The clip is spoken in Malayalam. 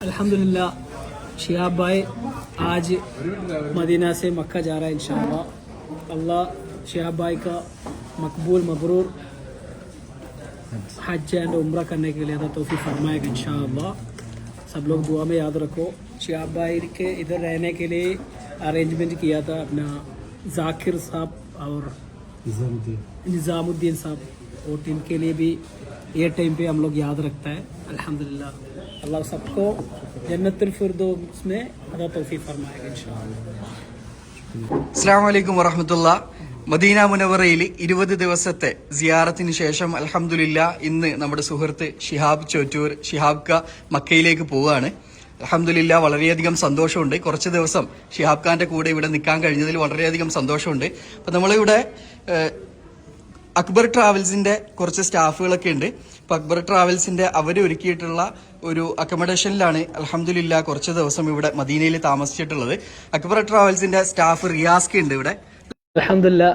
अल्हम्दुलिल्लाह शिहाब भाई आज मदीना से मक्का जा रहा है इंशाअल्लाह। अल्लाह शिहाब भाई का मकबूल मबरूर हज एंड उम्रा करने के लिए अदा तौफीक फरमाएगा इंशाअल्लाह। सब लोग दुआ में याद रखो। शिहाब भाई के इधर रहने के लिए अरेंजमेंट किया था अपना जाकिर साहब और निज़ामुद्दीन साहब, और इनके लिए भी ये टाइम पे हम लोग याद रखता है। अल्हम्दुलिल्लाह अल्लाह सबको जन्नतुल फिरदौस में अदा तौफीक फरमाएगा इंशाअल्लाह। അസ്സലാമു അലൈക്കും വറഹ്മത്തുള്ളാഹി. മദീന മുനവറയിൽ 20 ദിവസത്തെ സിയാറത്തിന് ശേഷം അൽഹംദുലില്ലാഹ് ഇന്ന് നമ്മുടെ സുഹൃത്ത് ഷിഹാബ് ചോറ്റൂർ ഷിഹാബ് ക മക്കയിലേക്ക് പോവുകയാണ്. അൽഹംദുലില്ലാഹ് വളരെയധികം സന്തോഷമുണ്ട്. കുറച്ച് ദിവസം ഷിഹാബ് ഖാന്റെ കൂടെ ഇവിടെ നിൽക്കാൻ കഴിഞ്ഞതിൽ വളരെയധികം സന്തോഷമുണ്ട്. അപ്പോൾ നമ്മളിവിടെ അക്ബർ ട്രാവൽസിന്റെ കുറച്ച് സ്റ്റാഫുകളൊക്കെ ഉണ്ട്. ഇപ്പൊ അക്ബർ ട്രാവൽസിന്റെ അവർ ഒരുക്കിയിട്ടുള്ള ഒരു അക്കോമഡേഷനിലാണ് അൽഹംദുലില്ലാഹ് കുറച്ച് ദിവസം ഇവിടെ മദീനയിൽ താമസിച്ചിട്ടുള്ളത്. അക്ബർ ട്രാവൽസിന്റെ സ്റ്റാഫ് റിയാസ്ക ഉണ്ട് ഇവിടെ. अल्हम्दुलिल्लाह